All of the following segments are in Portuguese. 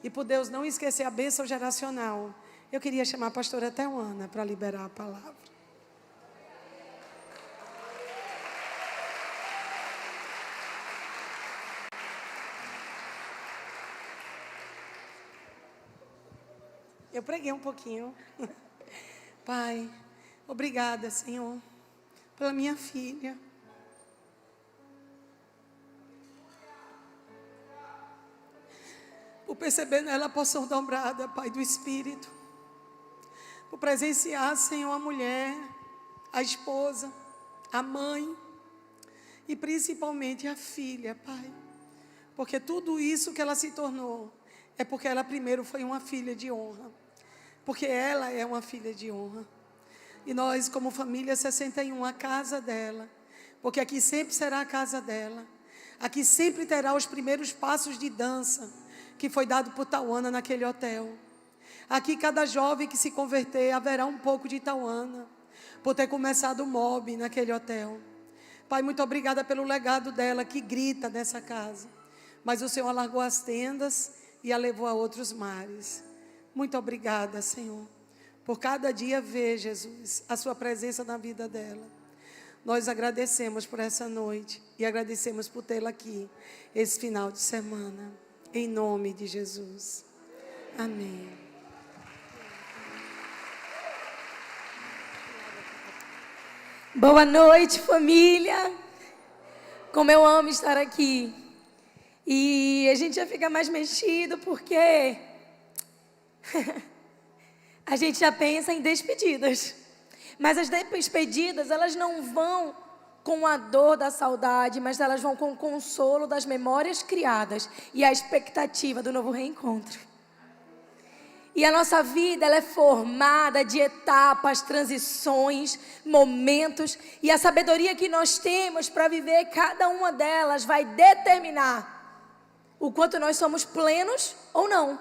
e por Deus não esquecer a bênção geracional, eu queria chamar a pastora Teuana para liberar a palavra. Eu preguei um pouquinho. Pai, obrigada, Senhor, pela minha filha. Por perceber nela a porção dobrada, Pai, do Espírito. Por presenciar, Senhor, a mulher, a esposa, a mãe e principalmente a filha, Pai. Porque tudo isso que ela se tornou é porque ela primeiro foi uma filha de honra. Porque ela é uma filha de honra. E nós, como família 61, a casa dela. Porque aqui sempre será a casa dela. Aqui sempre terá os primeiros passos de dança que foi dado por Tauana naquele hotel. Aqui cada jovem que se converter haverá um pouco de Tauana, por ter começado o MOB naquele hotel. Pai, muito obrigada pelo legado dela que grita nessa casa. Mas o Senhor alargou as tendas e a levou a outros mares. Muito obrigada, Senhor, por cada dia ver, Jesus, a sua presença na vida dela. Nós agradecemos por essa noite e agradecemos por tê-la aqui esse final de semana. Em nome de Jesus. Amém. Boa noite, família. Como eu amo estar aqui. E a gente já fica mais mexido porque a gente já pensa em despedidas. Mas as despedidas, elas não vão com a dor da saudade, mas elas vão com o consolo das memórias criadas e a expectativa do novo reencontro. E a nossa vida, ela é formada de etapas, transições, momentos, e a sabedoria que nós temos para viver cada uma delas vai determinar o quanto nós somos plenos ou não.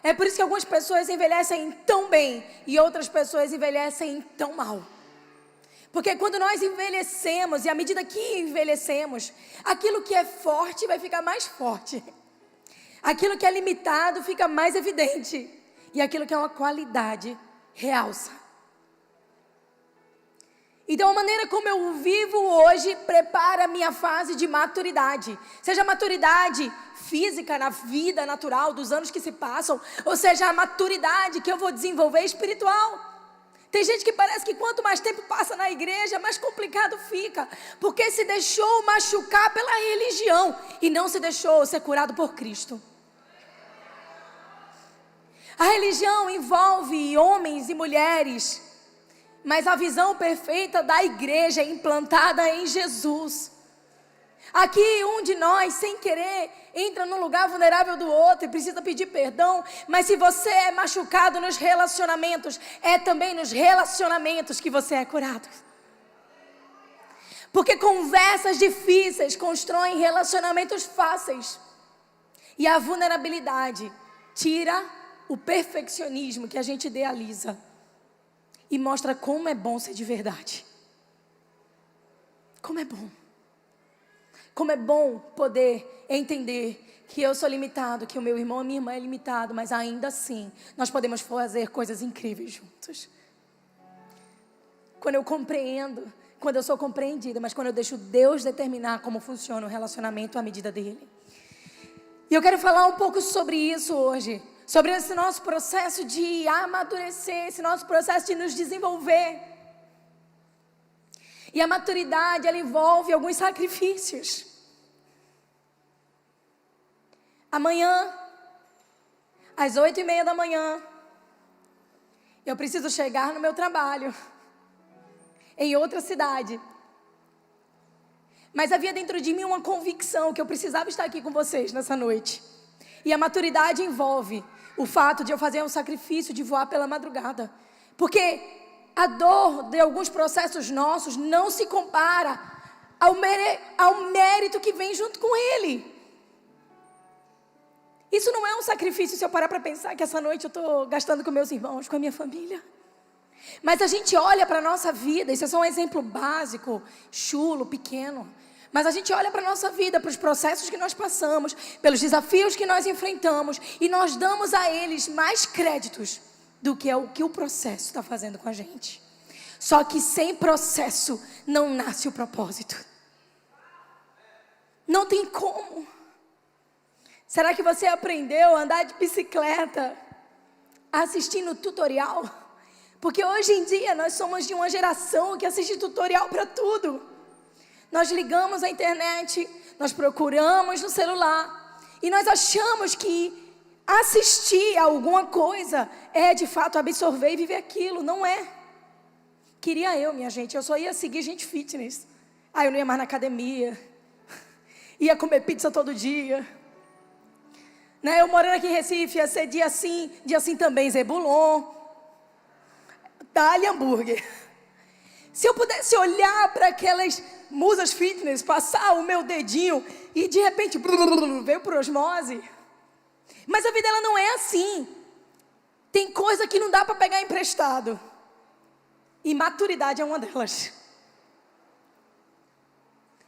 É por isso que algumas pessoas envelhecem tão bem e outras pessoas envelhecem tão mal. Porque quando nós envelhecemos, e à medida que envelhecemos, aquilo que é forte vai ficar mais forte. Aquilo que é limitado fica mais evidente. E aquilo que é uma qualidade realça. Então a maneira como eu vivo hoje prepara a minha fase de maturidade. Seja maturidade física na vida natural dos anos que se passam, ou seja a maturidade que eu vou desenvolver espiritual. Tem gente que parece que quanto mais tempo passa na igreja, mais complicado fica. Porque se deixou machucar pela religião e não se deixou ser curado por Cristo. A religião envolve homens e mulheres, mas a visão perfeita da igreja é implantada em Jesus. Aqui um de nós, sem querer, entra no lugar vulnerável do outro e precisa pedir perdão. Mas se você é machucado nos relacionamentos, é também nos relacionamentos que você é curado. Porque conversas difíceis constroem relacionamentos fáceis. E a vulnerabilidade tira o perfeccionismo que a gente idealiza e mostra como é bom ser de verdade. Como é bom. Como é bom poder entender que eu sou limitado, que o meu irmão e minha irmã é limitado, mas ainda assim nós podemos fazer coisas incríveis juntos. Quando eu compreendo, quando eu sou compreendida, mas quando eu deixo Deus determinar como funciona o relacionamento à medida dele. E eu quero falar um pouco sobre isso hoje, sobre esse nosso processo de amadurecer, esse nosso processo de nos desenvolver. E a maturidade, ela envolve alguns sacrifícios. Amanhã, às 8:30 da manhã, eu preciso chegar no meu trabalho, em outra cidade. Mas havia dentro de mim uma convicção que eu precisava estar aqui com vocês nessa noite. E a maturidade envolve o fato de eu fazer um sacrifício de voar pela madrugada. Porque a dor de alguns processos nossos não se compara ao mérito que vem junto com ele. Isso não é um sacrifício se eu parar para pensar que essa noite eu estou gastando com meus irmãos, com a minha família. Mas a gente olha para a nossa vida, isso é só um exemplo básico, chulo, pequeno. Mas a gente olha para a nossa vida, para os processos que nós passamos, pelos desafios que nós enfrentamos, e nós damos a eles mais créditos do que o que o processo está fazendo com a gente. Só que sem processo não nasce o propósito. Não tem como. Será que você aprendeu a andar de bicicleta assistindo tutorial? Porque hoje em dia nós somos de uma geração que assiste tutorial para tudo. Nós ligamos a internet, nós procuramos no celular e nós achamos que assistir a alguma coisa é de fato absorver e viver aquilo. Não é. Queria eu, minha gente, eu só ia seguir gente fitness. Eu não ia mais na academia, ia comer pizza todo dia. Eu morando aqui em Recife, ia ser dia sim também, Zebulon, Dali hambúrguer. Se eu pudesse olhar para aquelas musas fitness, passar o meu dedinho e de repente veio por osmose. Mas a vida ela não é assim. Tem coisa que não dá para pegar emprestado. E maturidade é uma delas.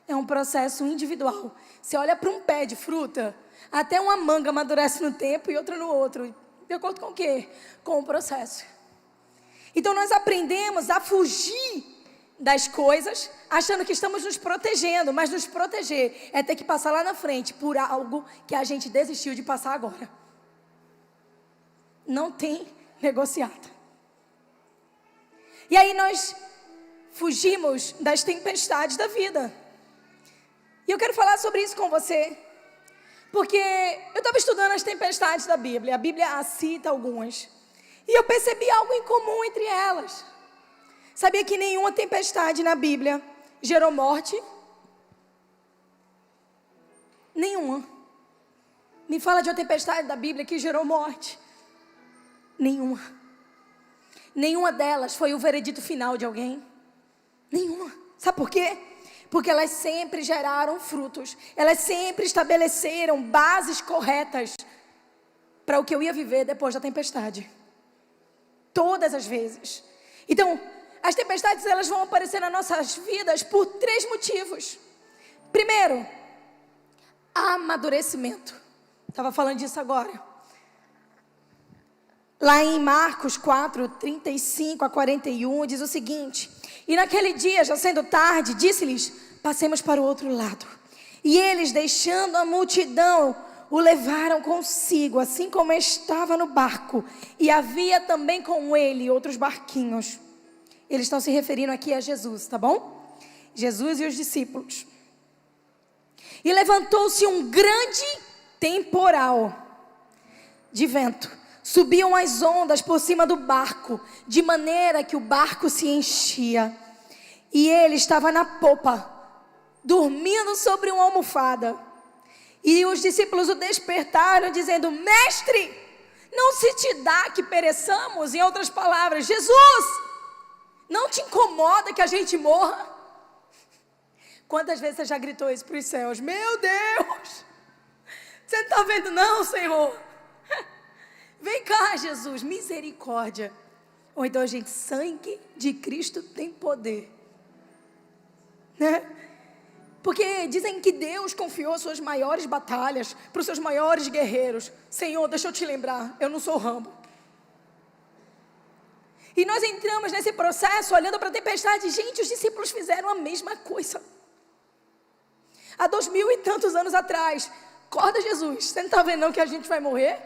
É um processo individual. Você olha para um pé de fruta, até uma manga amadurece no tempo e outra no outro. De acordo com o quê? Com o processo. Então nós aprendemos a fugir das coisas, achando que estamos nos protegendo, mas nos proteger é ter que passar lá na frente por algo que a gente desistiu de passar agora. Não tem negociata. E aí nós fugimos das tempestades da vida. E eu quero falar sobre isso com você, porque eu estava estudando as tempestades da Bíblia, a Bíblia cita algumas, e eu percebi algo em comum entre elas. Sabia que nenhuma tempestade na Bíblia gerou morte? Nenhuma. Me fala de uma tempestade da Bíblia que gerou morte. Nenhuma. Nenhuma delas foi o veredito final de alguém. Nenhuma. Sabe por quê? Porque elas sempre geraram frutos. Elas sempre estabeleceram bases corretas para o que eu ia viver depois da tempestade. Todas as vezes. Então, as tempestades elas vão aparecer nas nossas vidas por 3 motivos. Primeiro, amadurecimento. Estava falando disso agora. Lá em Marcos 4, 35 a 41, diz o seguinte: E naquele dia, já sendo tarde, disse-lhes, passemos para o outro lado. E eles, deixando a multidão, o levaram consigo, assim como estava no barco. E havia também com ele outros barquinhos. Eles estão se referindo aqui a Jesus, tá bom? Jesus e os discípulos. E levantou-se um grande temporal de vento. Subiam as ondas por cima do barco, de maneira que o barco se enchia. E ele estava na popa, dormindo sobre uma almofada. E os discípulos o despertaram, dizendo: Mestre, não se te dá que pereçamos? Em outras palavras, Jesus, não te incomoda que a gente morra? Quantas vezes você já gritou isso para os céus? Meu Deus, você não está vendo não, Senhor? Vem cá, Jesus, misericórdia. Ou então, gente, sangue de Cristo tem poder, né? Porque dizem que Deus confiou suas maiores batalhas para os seus maiores guerreiros. Senhor, deixa eu te lembrar, eu não sou Rambo. E nós entramos nesse processo olhando para a tempestade. Gente, os discípulos fizeram a mesma coisa. Há 2000 e tantos anos atrás. Acorda, Jesus, você não está vendo não que a gente vai morrer?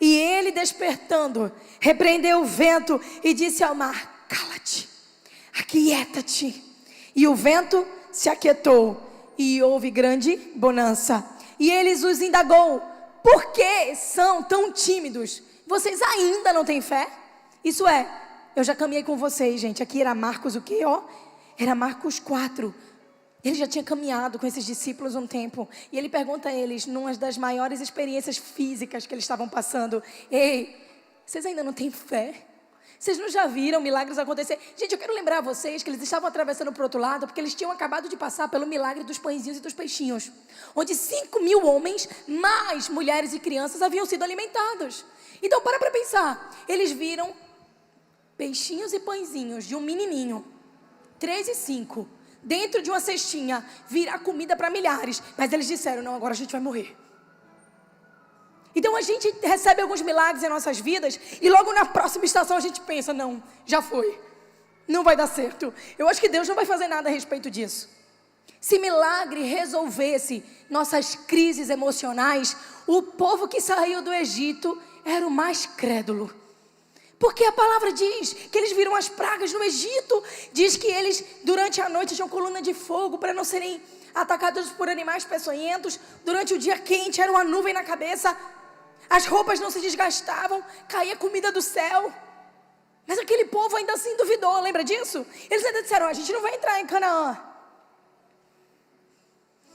E ele, despertando, repreendeu o vento e disse ao mar: Cala-te, aquieta-te. E o vento se aquietou e houve grande bonança. E eles os indagou: Por que são tão tímidos? Vocês ainda não têm fé? Isso é, eu já caminhei com vocês, gente. Aqui era Marcos o quê? Era Marcos 4. Ele já tinha caminhado com esses discípulos um tempo. E ele pergunta a eles, numa das maiores experiências físicas que eles estavam passando: Ei, vocês ainda não têm fé? Vocês não já viram milagres acontecer? Gente, eu quero lembrar a vocês que eles estavam atravessando para o outro lado porque eles tinham acabado de passar pelo milagre dos pãezinhos e dos peixinhos, onde 5.000 homens, mais mulheres e crianças, haviam sido alimentados. Então, para pensar. Eles viram peixinhos e pãezinhos de um menininho, 3 e 5, dentro de uma cestinha, virar comida para milhares. Mas eles disseram, não, agora a gente vai morrer. Então a gente recebe alguns milagres em nossas vidas e logo na próxima estação a gente pensa, não, já foi, não vai dar certo. Eu acho que Deus não vai fazer nada a respeito disso. Se milagre resolvesse nossas crises emocionais, o povo que saiu do Egito era o mais crédulo. Porque a palavra diz que eles viram as pragas no Egito. Diz que eles, durante a noite, tinham coluna de fogo para não serem atacados por animais peçonhentos. Durante o dia quente, era uma nuvem na cabeça. As roupas não se desgastavam, caía comida do céu. Mas aquele povo ainda assim duvidou, lembra disso? Eles ainda disseram, a gente não vai entrar em Canaã.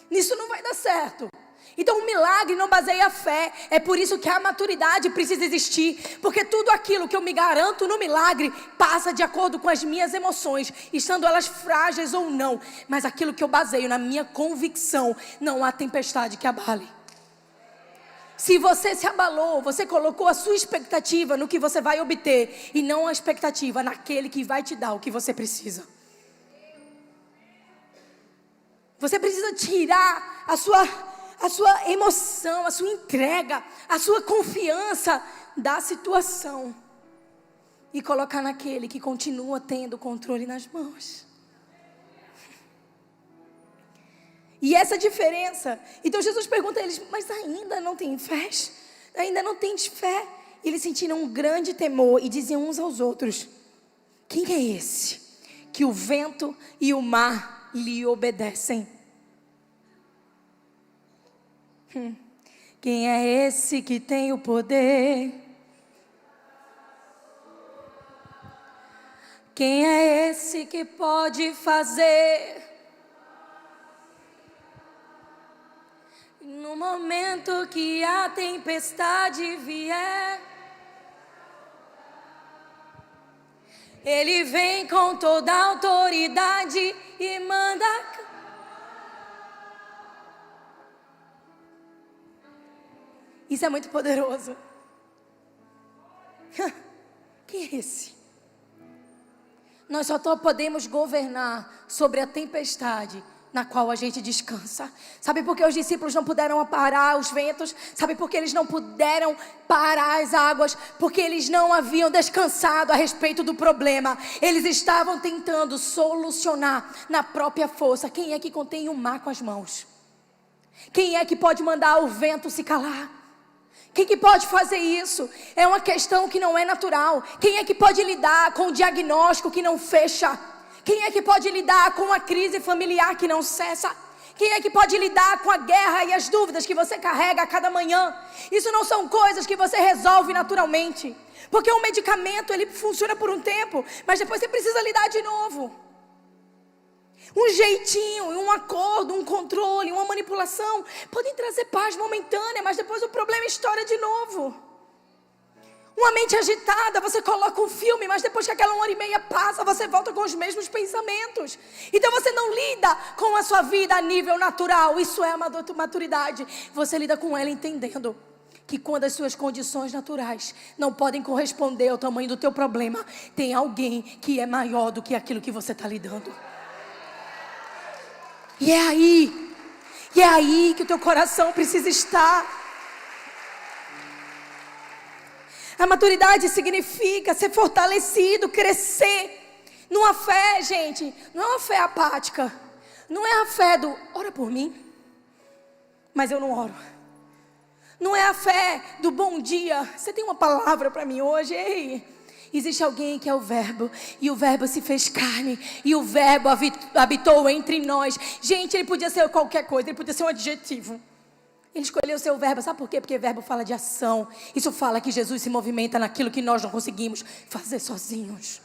Nisso não vai dar certo. Então o milagre não baseia a fé. É por isso que a maturidade precisa existir. Porque tudo aquilo que eu me garanto no milagre passa de acordo com as minhas emoções, estando elas frágeis ou não. Mas aquilo que eu baseio na minha convicção, não há tempestade que abale. Se você se abalou, você colocou a sua expectativa no que você vai obter e não a expectativa naquele que vai te dar o que você precisa. Você precisa tirar a sua emoção, a sua entrega, a sua confiança da situação e colocar naquele que continua tendo o controle nas mãos. E essa diferença, então Jesus pergunta a eles, mas ainda não tem fé? Ainda não tens fé? E eles sentiram um grande temor e diziam uns aos outros, quem é esse que o vento e o mar lhe obedecem? Quem é esse que tem o poder? Quem é esse que pode fazer? No momento que a tempestade vier, Ele vem com toda a autoridade e manda. Isso é muito poderoso. Quem é esse? Nós só podemos governar sobre a tempestade na qual a gente descansa. Sabe por que os discípulos não puderam parar os ventos? Sabe por que eles não puderam parar as águas? Porque eles não haviam descansado a respeito do problema. Eles estavam tentando solucionar na própria força. Quem é que contém o mar com as mãos? Quem é que pode mandar o vento se calar? Quem que pode fazer isso? É uma questão que não é natural. Quem é que pode lidar com o diagnóstico que não fecha? Quem é que pode lidar com a crise familiar que não cessa? Quem é que pode lidar com a guerra e as dúvidas que você carrega a cada manhã? Isso não são coisas que você resolve naturalmente. Porque um medicamento, ele funciona por um tempo, mas depois você precisa lidar de novo. Um jeitinho, um acordo, um controle, uma manipulação podem trazer paz momentânea, mas depois o problema estoura de novo. Uma mente agitada, você coloca um filme, mas depois que aquela 1h30 passa, você volta com os mesmos pensamentos. Então você não lida com a sua vida a nível natural. Isso é a maturidade. Você lida com ela entendendo que quando as suas condições naturais não podem corresponder ao tamanho do teu problema, tem alguém que é maior do que aquilo que você está lidando. E é aí que o teu coração precisa estar. A maturidade significa ser fortalecido, crescer numa fé, gente. Não é uma fé apática. Não é a fé do, ora por mim, mas eu não oro. Não é a fé do bom dia. Você tem uma palavra para mim hoje? Ei, existe alguém que é o Verbo. E o Verbo se fez carne. E o Verbo habitou entre nós. Gente, ele podia ser qualquer coisa. Ele podia ser um adjetivo. Ele escolheu o seu verbo, sabe por quê? Porque verbo fala de ação. Isso fala que Jesus se movimenta naquilo que nós não conseguimos fazer sozinhos.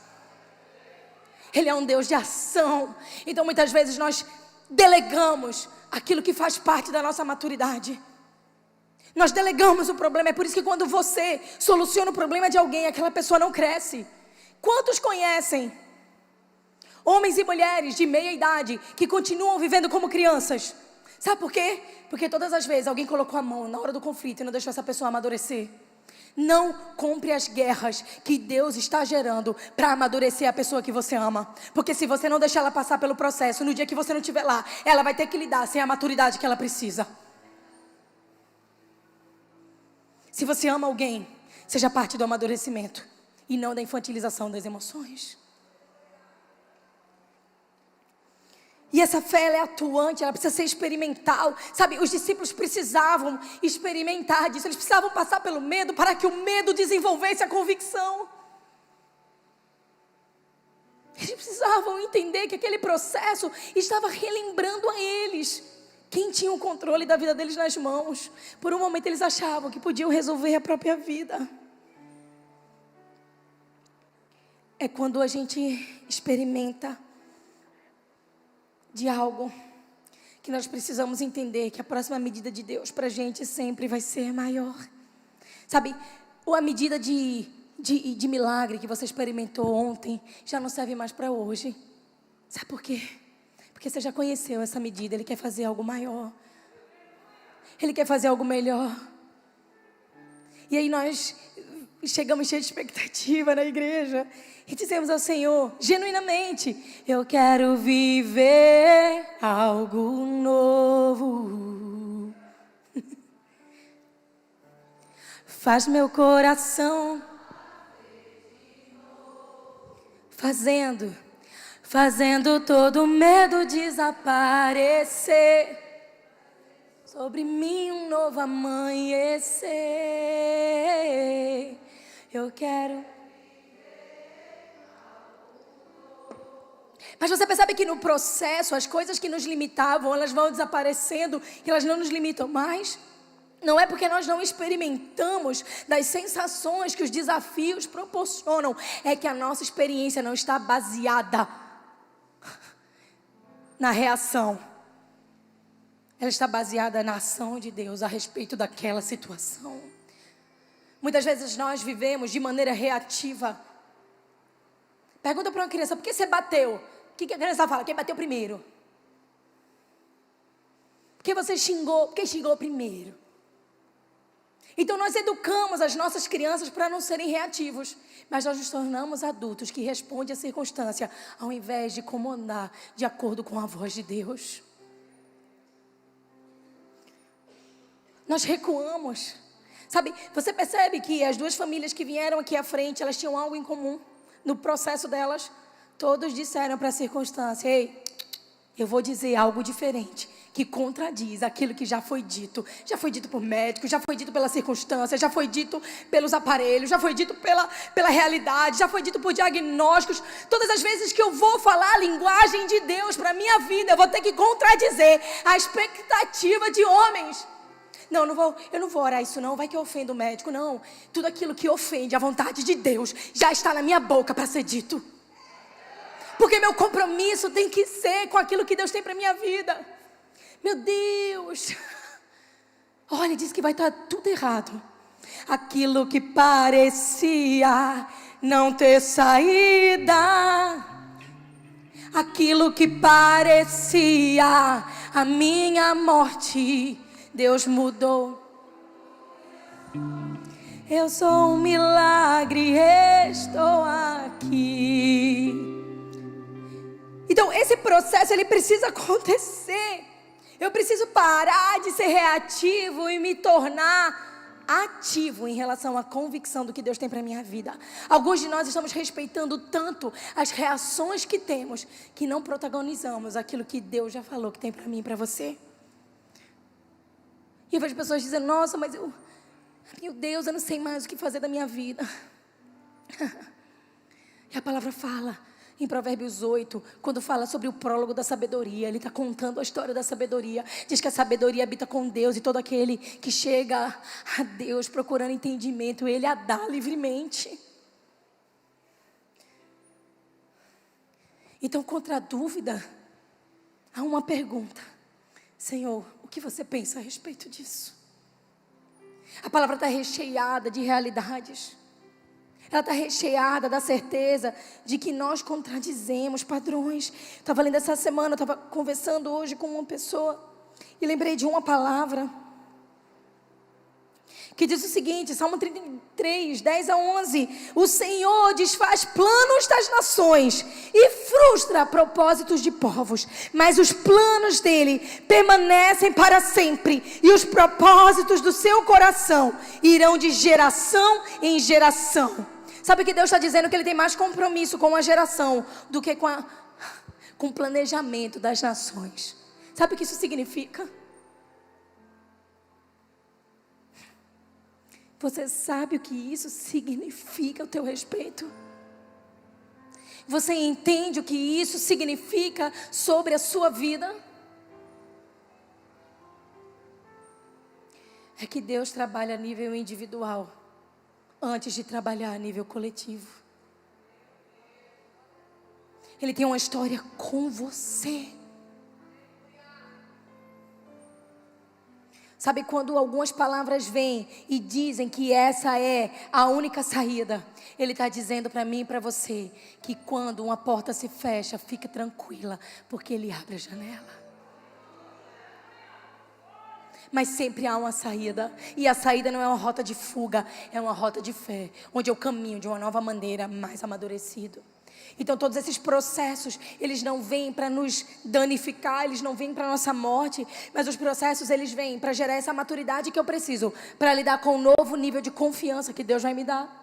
Ele é um Deus de ação. Então muitas vezes nós delegamos aquilo que faz parte da nossa maturidade. Nós delegamos o problema. É por isso que quando você soluciona o problema de alguém, aquela pessoa não cresce. Quantos conhecem homens e mulheres de meia idade que continuam vivendo como crianças? Sabe por quê? Porque todas as vezes alguém colocou a mão na hora do conflito e não deixou essa pessoa amadurecer. Não compre as guerras que Deus está gerando para amadurecer a pessoa que você ama. Porque se você não deixar ela passar pelo processo, no dia que você não estiver lá, ela vai ter que lidar sem a maturidade que ela precisa. Se você ama alguém, seja parte do amadurecimento e não da infantilização das emoções. E essa fé, ela é atuante, ela precisa ser experimental. Sabe, os discípulos precisavam experimentar disso. Eles precisavam passar pelo medo para que o medo desenvolvesse a convicção. Eles precisavam entender que aquele processo estava relembrando a eles quem tinha o controle da vida deles nas mãos. Por um momento eles achavam que podiam resolver a própria vida. É quando a gente experimenta de algo que nós precisamos entender que a próxima medida de Deus para a gente sempre vai ser maior. Sabe, ou a medida de milagre que você experimentou ontem já não serve mais para hoje. Sabe por quê? Porque você já conheceu essa medida. Ele quer fazer algo maior. Ele quer fazer algo melhor. E aí nós chegamos cheios de expectativa na igreja e dizemos ao Senhor, genuinamente, eu quero viver algo novo. Faz meu coração fazendo todo medo desaparecer. Sobre mim um novo amanhecer. Eu quero. Mas você percebe que no processo, as coisas que nos limitavam, elas vão desaparecendo e elas não nos limitam mais? Não é porque nós não experimentamos das sensações que os desafios proporcionam. É que a nossa experiência não está baseada na reação. Ela está baseada na ação de Deus a respeito daquela situação. Muitas vezes nós vivemos de maneira reativa. Pergunta para uma criança, por que você bateu? O que a criança fala? Quem bateu primeiro? Por que você xingou? Por que xingou primeiro? Então nós educamos as nossas crianças para não serem reativos. Mas nós nos tornamos adultos que respondem à circunstância, ao invés de comandar de acordo com a voz de Deus. Nós recuamos. Sabe, você percebe que as duas famílias que vieram aqui à frente, elas tinham algo em comum. No processo delas, todos disseram para a circunstância, ei, eu vou dizer algo diferente, que contradiz aquilo que já foi dito. Já foi dito por médicos, já foi dito pela circunstância, já foi dito pelos aparelhos, já foi dito pela realidade, já foi dito por diagnósticos. Todas as vezes que eu vou falar a linguagem de Deus para a minha vida, eu vou ter que contradizer a expectativa de homens. Não, eu não vou orar isso não, vai que eu ofendo o médico, não. Tudo aquilo que ofende a vontade de Deus já está na minha boca para ser dito. Porque meu compromisso tem que ser com aquilo que Deus tem para a minha vida. Meu Deus. Olha, diz que vai estar tudo errado. Aquilo que parecia não ter saída. Aquilo que parecia a minha morte, Deus mudou. Eu sou um milagre, estou aqui. Então esse processo ele precisa acontecer. Eu preciso parar de ser reativo e me tornar ativo em relação à convicção do que Deus tem para a minha vida. Alguns de nós estamos respeitando tanto as reações que temos, que não protagonizamos aquilo que Deus já falou que tem para mim e para você. E eu vejo pessoas dizendo, nossa, mas meu Deus, eu não sei mais o que fazer da minha vida. E a palavra fala em Provérbios 8, quando fala sobre o prólogo da sabedoria, ele está contando a história da sabedoria. Diz que a sabedoria habita com Deus e todo aquele que chega a Deus procurando entendimento, ele a dá livremente. Então, contra a dúvida, há uma pergunta. Senhor, o que você pensa a respeito disso? A palavra está recheada de realidades. Ela está recheada da certeza de que nós contradizemos padrões. Estava lendo essa semana, estava conversando hoje com uma pessoa e lembrei de uma palavra que diz o seguinte, Salmo 33, 10 a 11, o Senhor desfaz planos das nações e frustra propósitos de povos, mas os planos dele permanecem para sempre, e os propósitos do seu coração irão de geração em geração. Sabe que Deus está dizendo que ele tem mais compromisso com a geração do que com o planejamento das nações. Sabe o que isso significa? Você sabe o que isso significa ao teu respeito? Você entende o que isso significa sobre a sua vida? É que Deus trabalha a nível individual antes de trabalhar a nível coletivo. Ele tem uma história com você. Sabe quando algumas palavras vêm e dizem que essa é a única saída? Ele está dizendo para mim e para você que quando uma porta se fecha, fique tranquila, porque Ele abre a janela. Mas sempre há uma saída, e a saída não é uma rota de fuga, é uma rota de fé, onde eu caminho de uma nova maneira, mais amadurecido. Então todos esses processos, eles não vêm para nos danificar, eles não vêm para a nossa morte, mas os processos eles vêm para gerar essa maturidade que eu preciso, para lidar com um novo nível de confiança que Deus vai me dar.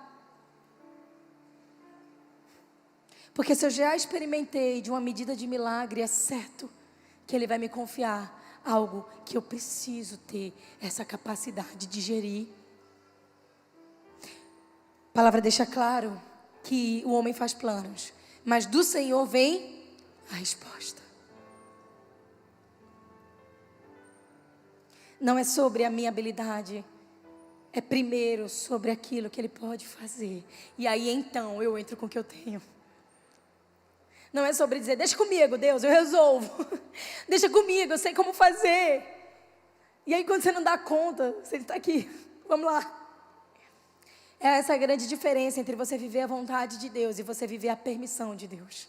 Porque se eu já experimentei de uma medida de milagre, é certo que Ele vai me confiar algo que eu preciso ter essa capacidade de gerir. A palavra deixa claro que o homem faz planos, mas do Senhor vem a resposta. Não é sobre a minha habilidade, é primeiro sobre aquilo que Ele pode fazer. E aí então eu entro com o que eu tenho. Não é sobre dizer, deixa comigo, Deus, eu resolvo. Deixa comigo, eu sei como fazer. E aí quando você não dá conta, você está aqui, vamos lá. É essa a grande diferença entre você viver a vontade de Deus e você viver a permissão de Deus.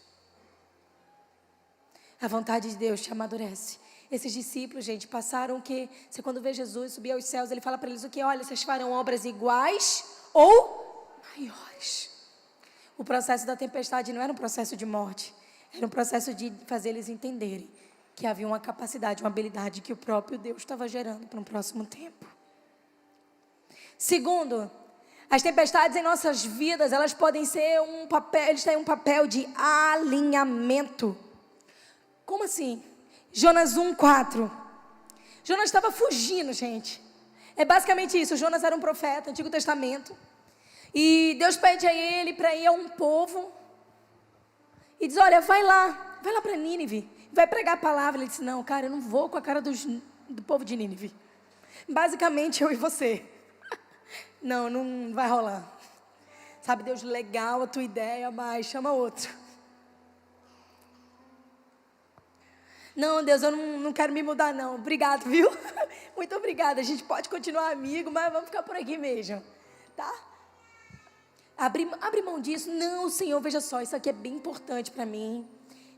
A vontade de Deus te amadurece. Esses discípulos, gente, passaram o quê? Você quando vê Jesus subir aos céus, Ele fala para eles o quê? Olha, vocês farão obras iguais ou maiores. O processo da tempestade não era um processo de morte. Era um processo de fazer eles entenderem que havia uma capacidade, uma habilidade que o próprio Deus estava gerando para um próximo tempo. Segundo, as tempestades em nossas vidas, elas podem ser um papel, eles têm um papel de alinhamento. Como assim? Jonas 1:4. Jonas estava fugindo, gente. É basicamente isso. Jonas era um profeta, Antigo Testamento. E Deus pede a ele para ir a um povo. E diz, olha, vai lá para Nínive. Vai pregar a palavra. Ele disse, não, cara, eu não vou com a cara do povo de Nínive. Basicamente, eu e você. Não vai rolar. Sabe, Deus, legal a tua ideia, mas chama outro. Não, Deus, eu não quero me mudar, não. Obrigado, viu? Muito obrigada. A gente pode continuar amigo, mas vamos ficar por aqui mesmo. Tá? Abre mão disso. Não, Senhor, veja só, isso aqui é bem importante para mim.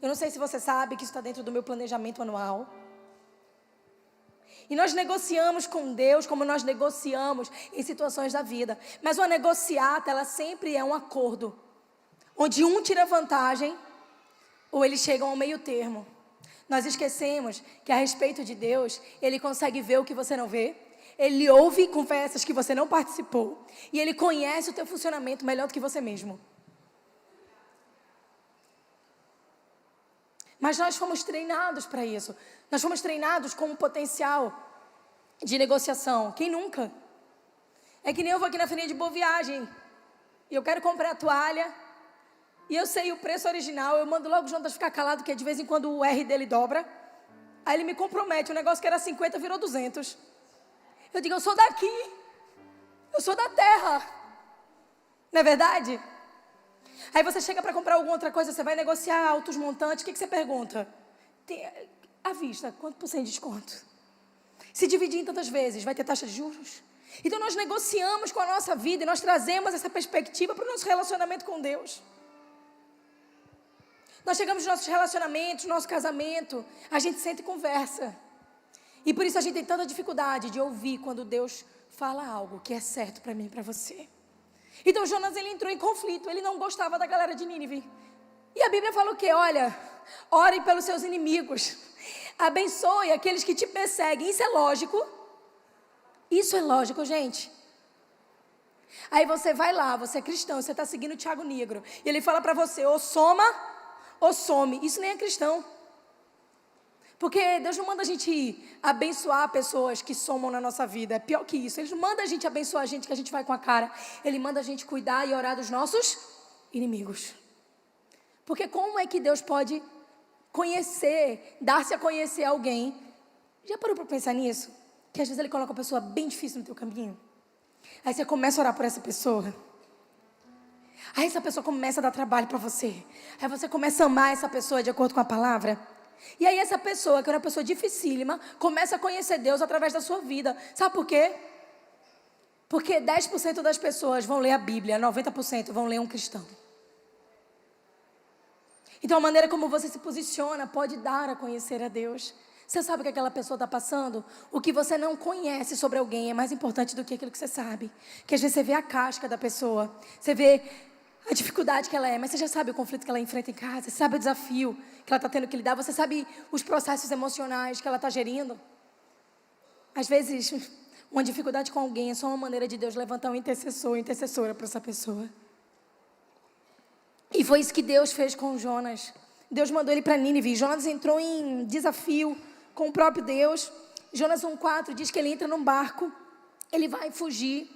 Eu não sei se você sabe que isso está dentro do meu planejamento anual. E nós negociamos com Deus como nós negociamos em situações da vida. Mas uma negociata, ela sempre é um acordo, onde um tira vantagem ou eles chegam ao meio termo. Nós esquecemos que a respeito de Deus, Ele consegue ver o que você não vê. Ele ouve conversas que você não participou. E Ele conhece o teu funcionamento melhor do que você mesmo. Mas nós fomos treinados para isso. Nós fomos treinados com um potencial de negociação. Quem nunca? É que nem eu vou aqui na Feirinha de Boa Viagem. E eu quero comprar a toalha. E eu sei o preço original. Eu mando logo o Jonas ficar calado, porque de vez em quando o R dele dobra. Aí ele me compromete. O negócio que era 50 virou 200. Eu digo, eu sou daqui. Eu sou da terra. Não é verdade? Aí você chega para comprar alguma outra coisa, você vai negociar altos montantes, o que você pergunta? À vista, quanto por cento de desconto? Se dividir em tantas vezes, vai ter taxa de juros? Então nós negociamos com a nossa vida e nós trazemos essa perspectiva para o nosso relacionamento com Deus. Nós chegamos nos nossos relacionamentos, no nosso casamento, a gente senta e conversa. E por isso a gente tem tanta dificuldade de ouvir quando Deus fala algo que é certo para mim e para você. Então Jonas, ele entrou em conflito, ele não gostava da galera de Nínive. E a Bíblia fala o quê? Olha, ore pelos seus inimigos, abençoe aqueles que te perseguem. Isso é lógico? Isso é lógico, gente. Aí você vai lá, você é cristão, você está seguindo o Thiago Negro, e ele fala para você, ou soma, ou some. Isso nem é cristão. Porque Deus não manda a gente abençoar pessoas que somam na nossa vida. É pior que isso. Ele não manda a gente abençoar a gente que a gente vai com a cara. Ele manda a gente cuidar e orar dos nossos inimigos. Porque como é que Deus pode conhecer, dar-se a conhecer alguém? Já parou para pensar nisso? Que às vezes Ele coloca uma pessoa bem difícil no teu caminho. Aí você começa a orar por essa pessoa. Aí essa pessoa começa a dar trabalho para você. Aí você começa a amar essa pessoa de acordo com a palavra. E aí essa pessoa, que era uma pessoa dificílima, começa a conhecer Deus através da sua vida. Sabe por quê? Porque 10% das pessoas vão ler a Bíblia, 90% vão ler um cristão. Então a maneira como você se posiciona pode dar a conhecer a Deus. Você sabe o que aquela pessoa está passando? O que você não conhece sobre alguém é mais importante do que aquilo que você sabe. Que às vezes você vê a casca da pessoa, você vê a dificuldade que ela é, mas você já sabe o conflito que ela enfrenta em casa, você sabe o desafio que ela está tendo que lidar, você sabe os processos emocionais que ela está gerindo. Às vezes, uma dificuldade com alguém é só uma maneira de Deus levantar um intercessor, intercessora para essa pessoa. E foi isso que Deus fez com Jonas. Deus mandou ele para Nínive. Jonas entrou em desafio com o próprio Deus. Jonas 1,4 diz que ele entra num barco, ele vai fugir.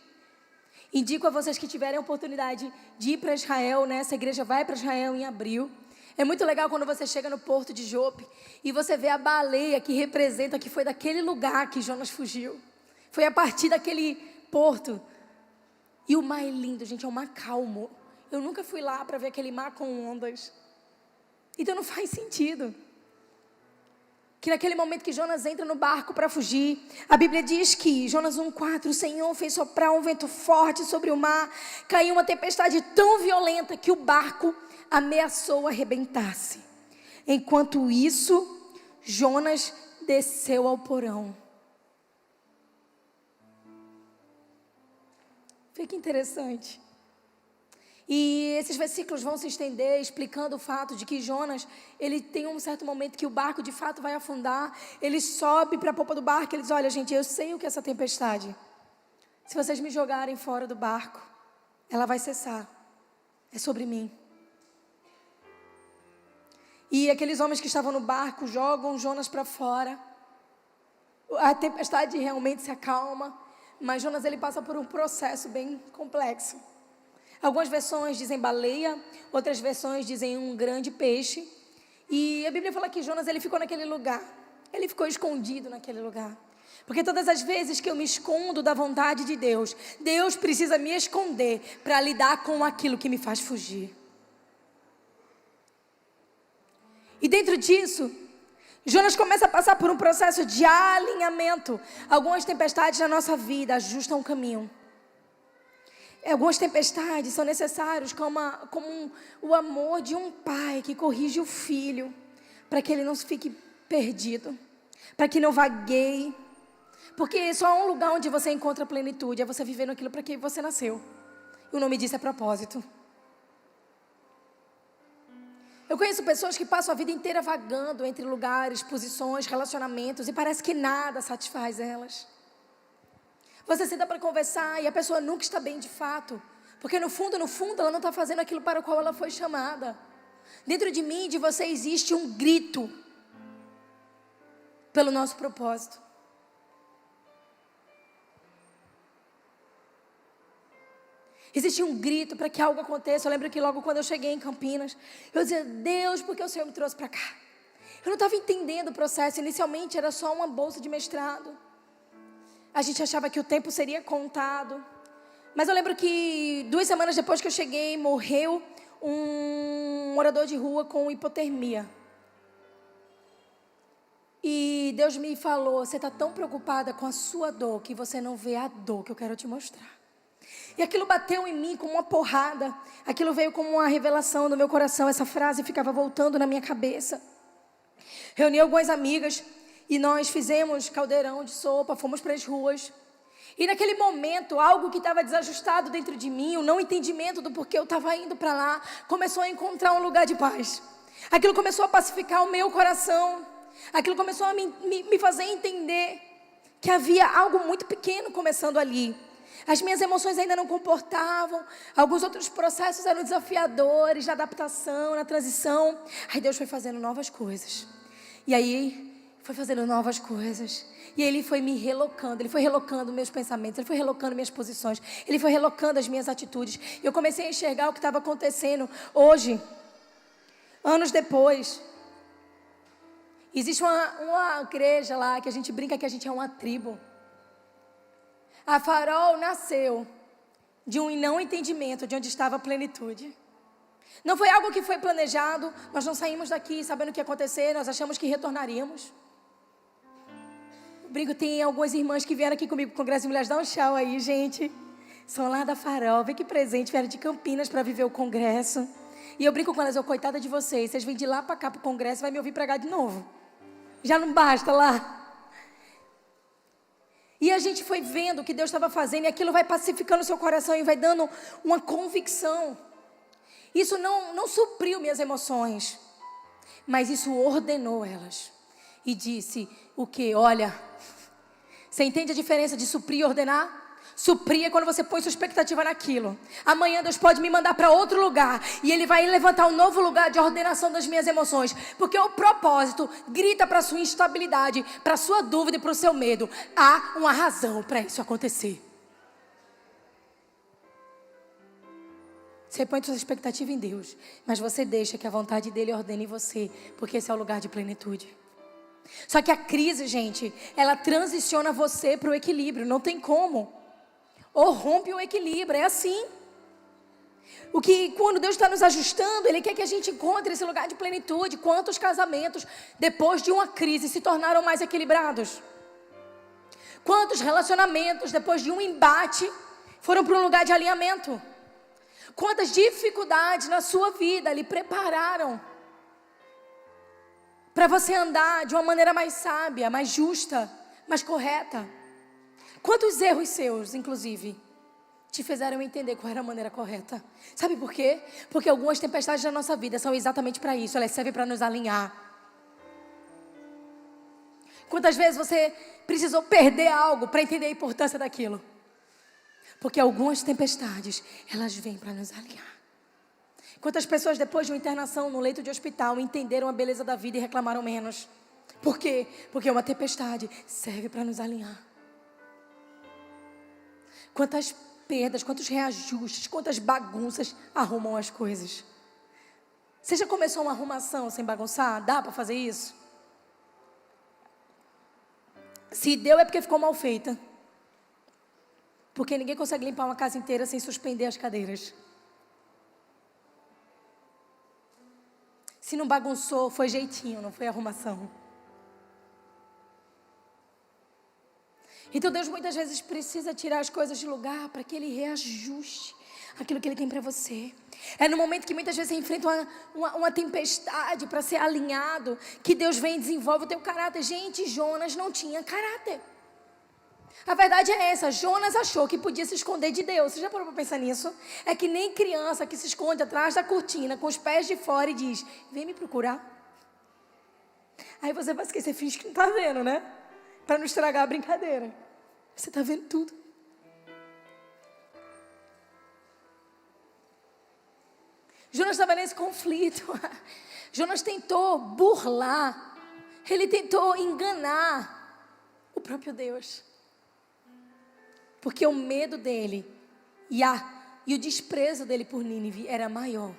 Indico a vocês que tiverem a oportunidade de ir para Israel, né? Essa igreja vai para Israel em abril. É muito legal quando você chega no porto de Jope e você vê a baleia que representa que foi daquele lugar que Jonas fugiu. Foi a partir daquele porto. E o mar é lindo, gente, é um mar calmo. Eu nunca fui lá para ver aquele mar com ondas. Então não faz sentido. Que naquele momento que Jonas entra no barco para fugir, a Bíblia diz que, Jonas 1,4, o Senhor fez soprar um vento forte sobre o mar, caiu uma tempestade tão violenta que o barco ameaçou arrebentar-se. Enquanto isso, Jonas desceu ao porão. Fica interessante. E esses versículos vão se estender explicando o fato de que Jonas, ele tem um certo momento que o barco de fato vai afundar, ele sobe para a popa do barco, ele diz, olha gente, eu sei o que é essa tempestade, se vocês me jogarem fora do barco, ela vai cessar, é sobre mim. E aqueles homens que estavam no barco jogam Jonas para fora, a tempestade realmente se acalma, mas Jonas ele passa por um processo bem complexo. Algumas versões dizem baleia, outras versões dizem um grande peixe. E a Bíblia fala que Jonas ele ficou naquele lugar. Ele ficou escondido naquele lugar. Porque todas as vezes que eu me escondo da vontade de Deus, Deus precisa me esconder para lidar com aquilo que me faz fugir. E dentro disso, Jonas começa a passar por um processo de alinhamento. Algumas tempestades na nossa vida ajustam o caminho. Algumas tempestades são necessárias como o amor de um pai que corrige o filho, para que ele não fique perdido, para que não vagueie. Porque só há um lugar onde você encontra plenitude, é você vivendo aquilo para que você nasceu. E o nome disso é propósito. Eu conheço pessoas que passam a vida inteira vagando entre lugares, posições, relacionamentos, e parece que nada satisfaz elas. Você senta para conversar e a pessoa nunca está bem de fato. Porque no fundo, ela não está fazendo aquilo para o qual ela foi chamada. Dentro de mim e de você existe um grito pelo nosso propósito. Existe um grito para que algo aconteça. Eu lembro que logo quando eu cheguei em Campinas, eu dizia, Deus, por que o Senhor me trouxe para cá? Eu não estava entendendo o processo. Inicialmente era só uma bolsa de mestrado. A gente achava que o tempo seria contado. Mas eu lembro que 2 semanas depois que eu cheguei, morreu um morador de rua com hipotermia. E Deus me falou, você está tão preocupada com a sua dor que você não vê a dor que eu quero te mostrar. E aquilo bateu em mim como uma porrada. Aquilo veio como uma revelação no meu coração. Essa frase ficava voltando na minha cabeça. Reuni algumas amigas e nós fizemos caldeirão de sopa, fomos para as ruas. E naquele momento, algo que estava desajustado dentro de mim, o não entendimento do porquê eu estava indo para lá, começou a encontrar um lugar de paz. Aquilo começou a pacificar o meu coração. Aquilo começou a me fazer entender que havia algo muito pequeno começando ali. As minhas emoções ainda não comportavam. Alguns outros processos eram desafiadores, na adaptação, na transição. Aí Deus foi fazendo novas coisas. E aí, foi fazendo novas coisas. E Ele foi me relocando. Ele foi relocando meus pensamentos. Ele foi relocando minhas posições. Ele foi relocando as minhas atitudes. E eu comecei a enxergar o que estava acontecendo hoje, anos depois. Existe uma igreja lá que a gente brinca que a gente é uma tribo. A Farol nasceu de um não entendimento de onde estava a plenitude. Não foi algo que foi planejado. Nós não saímos daqui sabendo o que ia acontecer. Nós achamos que retornaríamos. Eu brinco, tem algumas irmãs que vieram aqui comigo para o Congresso de Mulheres. Dá um tchau aí, gente. São lá da Farol. Vê que presente. Vieram de Campinas para viver o congresso. E eu brinco com elas, coitada de vocês. Vocês vêm de lá para cá para o congresso e vai me ouvir pregar de novo. Já não basta lá. E a gente foi vendo o que Deus estava fazendo. E aquilo vai pacificando o seu coração e vai dando uma convicção. Isso não supriu minhas emoções. Mas isso ordenou elas. E disse o quê? Olha, você entende a diferença de suprir e ordenar? Suprir é quando você põe sua expectativa naquilo. Amanhã Deus pode me mandar para outro lugar. E Ele vai levantar um novo lugar de ordenação das minhas emoções. Porque o propósito grita para a sua instabilidade, para a sua dúvida e para o seu medo. Há uma razão para isso acontecer. Você põe sua expectativa em Deus. Mas você deixa que a vontade dEle ordene você. Porque esse é o lugar de plenitude. Só que a crise, gente, ela transiciona você para o equilíbrio. Não tem como. Ou rompe o equilíbrio, é assim. Quando Deus está nos ajustando, Ele quer que a gente encontre esse lugar de plenitude. Quantos casamentos, depois de uma crise, se tornaram mais equilibrados? Quantos relacionamentos, depois de um embate, foram para um lugar de alinhamento? Quantas dificuldades na sua vida lhe prepararam para você andar de uma maneira mais sábia, mais justa, mais correta? Quantos erros seus, inclusive, te fizeram entender qual era a maneira correta? Sabe por quê? Porque algumas tempestades da nossa vida são exatamente para isso. Elas servem para nos alinhar. Quantas vezes você precisou perder algo para entender a importância daquilo? Porque algumas tempestades, elas vêm para nos alinhar. Quantas pessoas depois de uma internação no leito de hospital entenderam a beleza da vida e reclamaram menos? Por quê? Porque uma tempestade serve para nos alinhar. Quantas perdas, quantos reajustes, quantas bagunças arrumam as coisas. Você já começou uma arrumação sem bagunçar? Dá para fazer isso? Se deu é porque ficou mal feita. Porque ninguém consegue limpar uma casa inteira sem suspender as cadeiras. Se não bagunçou, foi jeitinho, não foi arrumação. Então Deus muitas vezes precisa tirar as coisas de lugar para que Ele reajuste aquilo que Ele tem para você. É no momento que muitas vezes você enfrenta uma tempestade para ser alinhado, que Deus vem e desenvolve o teu caráter. Gente, Jonas não tinha caráter. A verdade é essa, Jonas achou que podia se esconder de Deus. Você já parou para pensar nisso? É que nem criança que se esconde atrás da cortina, com os pés de fora e diz, vem me procurar. Aí você vai esquecer, finge que não está vendo, né? Para não estragar a brincadeira. Você está vendo tudo. Jonas estava nesse conflito. Jonas tentou burlar. Ele tentou enganar o próprio Deus. Porque o medo dele e o desprezo dele por Nínive era maior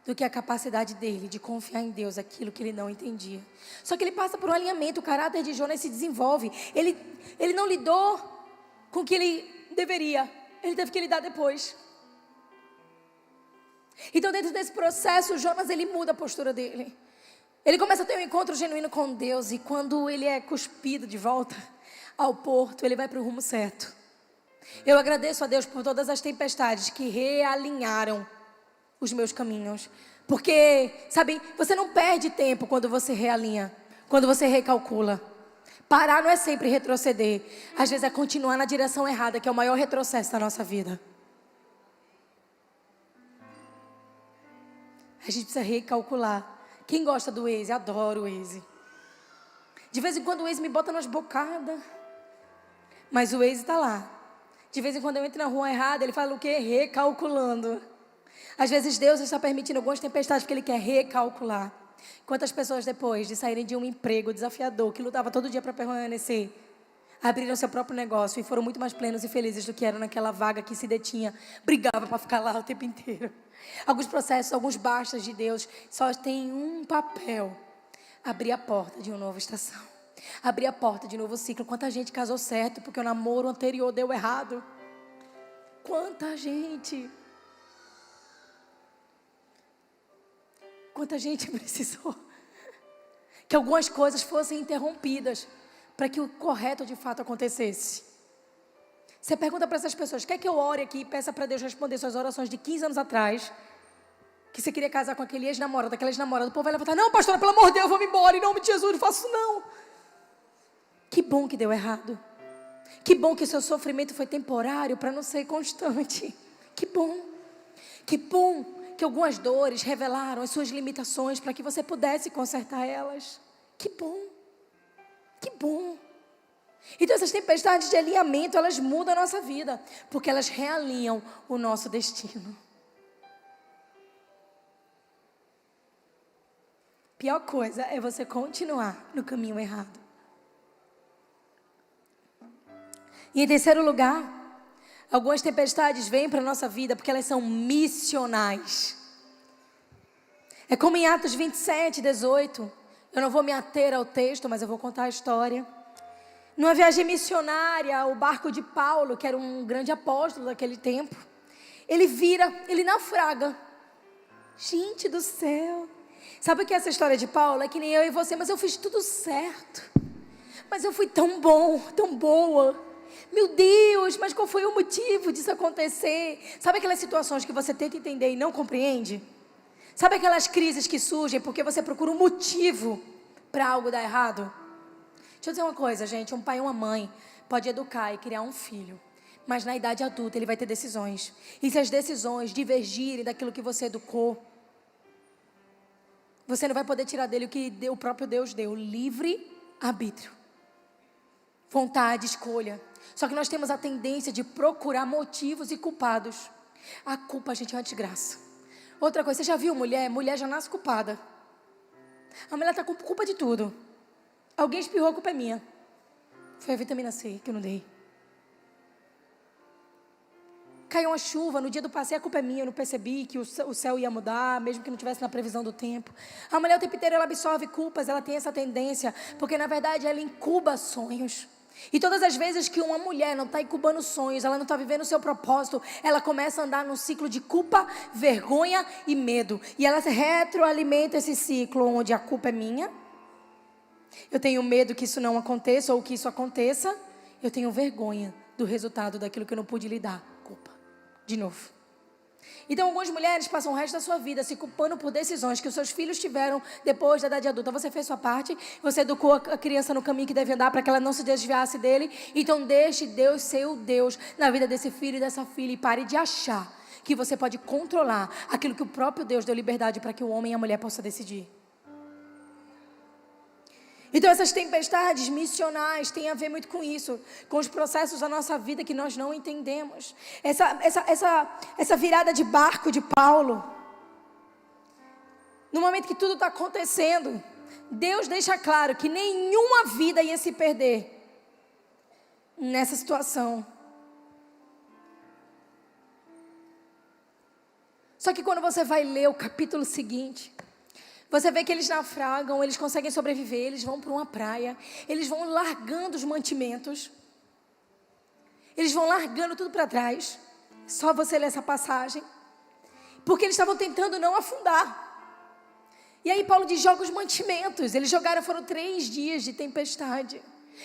do que a capacidade dele de confiar em Deus, aquilo que ele não entendia. Só que ele passa por um alinhamento, o caráter de Jonas se desenvolve. Ele não lidou com o que ele deveria, ele teve que lidar depois. Então dentro desse processo, Jonas ele muda a postura dele. Ele começa a ter um encontro genuíno com Deus, e quando ele é cuspido de volta ao porto, ele vai para o rumo certo. Eu agradeço a Deus por todas as tempestades que realinharam os meus caminhos. Porque, sabe, você não perde tempo quando você realinha, quando você recalcula. Parar não é sempre retroceder. Às vezes é continuar na direção errada, que é o maior retrocesso da nossa vida. A gente precisa recalcular. Quem gosta do Waze? Adoro o Waze. De vez em quando o Waze me bota nas bocadas. Mas o Waze está lá. De vez em quando eu entro na rua errada, ele fala o quê? Recalculando. Às vezes Deus está permitindo algumas tempestades porque Ele quer recalcular. Quantas pessoas depois de saírem de um emprego desafiador, que lutava todo dia para permanecer, abriram seu próprio negócio e foram muito mais plenos e felizes do que eram naquela vaga que se detinha, brigava para ficar lá o tempo inteiro. Alguns processos, alguns bastas de Deus só têm um papel: abrir a porta de uma nova estação, abrir a porta de um novo ciclo. Quanta gente casou certo porque o namoro anterior deu errado? Quanta gente precisou que algumas coisas fossem interrompidas para que o correto de fato acontecesse. Você pergunta para essas pessoas: quer que eu ore aqui e peça para Deus responder suas orações de 15 anos atrás, que você queria casar com aquele ex-namorado, aquela ex-namorada? O povo vai levantar: não, pastora, pelo amor de Deus, eu vou me embora, em nome de Jesus, não faço isso não. Que bom que deu errado. Que bom que o seu sofrimento foi temporário para não ser constante. Que bom. Que bom que algumas dores revelaram as suas limitações para que você pudesse consertar elas. Que bom. Que bom. Então essas tempestades de alinhamento, elas mudam a nossa vida, porque elas realinham o nosso destino. Pior coisa é você continuar no caminho errado. E em terceiro lugar, algumas tempestades vêm para a nossa vida porque elas são missionais. É como em Atos 27, 18. Eu não vou me ater ao texto, mas eu vou contar a história. Numa viagem missionária, o barco de Paulo, que era um grande apóstolo daquele tempo, ele naufraga. Gente do céu. Sabe o que é essa história de Paulo? É que nem eu e você, mas eu fiz tudo certo. Mas eu fui tão bom, tão boa. Meu Deus, mas qual foi o motivo disso acontecer? Sabe aquelas situações que você tenta entender e não compreende? Sabe aquelas crises que surgem porque você procura um motivo para algo dar errado? Deixa eu dizer uma coisa, gente. Um pai e uma mãe pode educar e criar um filho, mas na idade adulta ele vai ter decisões. E se as decisões divergirem daquilo que você educou, você não vai poder tirar dele o que o próprio Deus deu: livre arbítrio, vontade, escolha. Só que nós temos a tendência de procurar motivos e culpados. A culpa, gente, é uma desgraça. Outra coisa, você já viu mulher? Mulher já nasce culpada. A mulher está com culpa de tudo. Alguém espirrou, a culpa é minha. Foi a vitamina C que eu não dei. Caiu uma chuva, no dia do passeio a culpa é minha, eu não percebi que o céu ia mudar, mesmo que não tivesse na previsão do tempo. A mulher o tempo inteiro ela absorve culpas, ela tem essa tendência, porque na verdade ela incuba sonhos. E todas as vezes que uma mulher não está incubando sonhos, ela não está vivendo o seu propósito, ela começa a andar num ciclo de culpa, vergonha e medo. E ela retroalimenta esse ciclo onde a culpa é minha. Eu tenho medo que isso não aconteça ou que isso aconteça. Eu tenho vergonha do resultado daquilo que eu não pude lidar. Culpa. De novo. Então algumas mulheres passam o resto da sua vida se culpando por decisões que os seus filhos tiveram depois da idade adulta. Você fez sua parte, você educou a criança no caminho que deve andar para que ela não se desviasse dele. Então deixe Deus ser o Deus na vida desse filho e dessa filha e pare de achar que você pode controlar aquilo que o próprio Deus deu liberdade para que o homem e a mulher possam decidir. Então essas tempestades missionais têm a ver muito com isso, com os processos da nossa vida que nós não entendemos. Essa virada de barco de Paulo, no momento que tudo está acontecendo, Deus deixa claro que nenhuma vida ia se perder nessa situação. Só que quando você vai ler o capítulo seguinte, você vê que eles naufragam, eles conseguem sobreviver, eles vão para uma praia, eles vão largando os mantimentos, eles vão largando tudo para trás. Só você ler essa passagem, porque eles estavam tentando não afundar. E aí Paulo diz: joga os mantimentos. Eles jogaram, foram 3 dias de tempestade.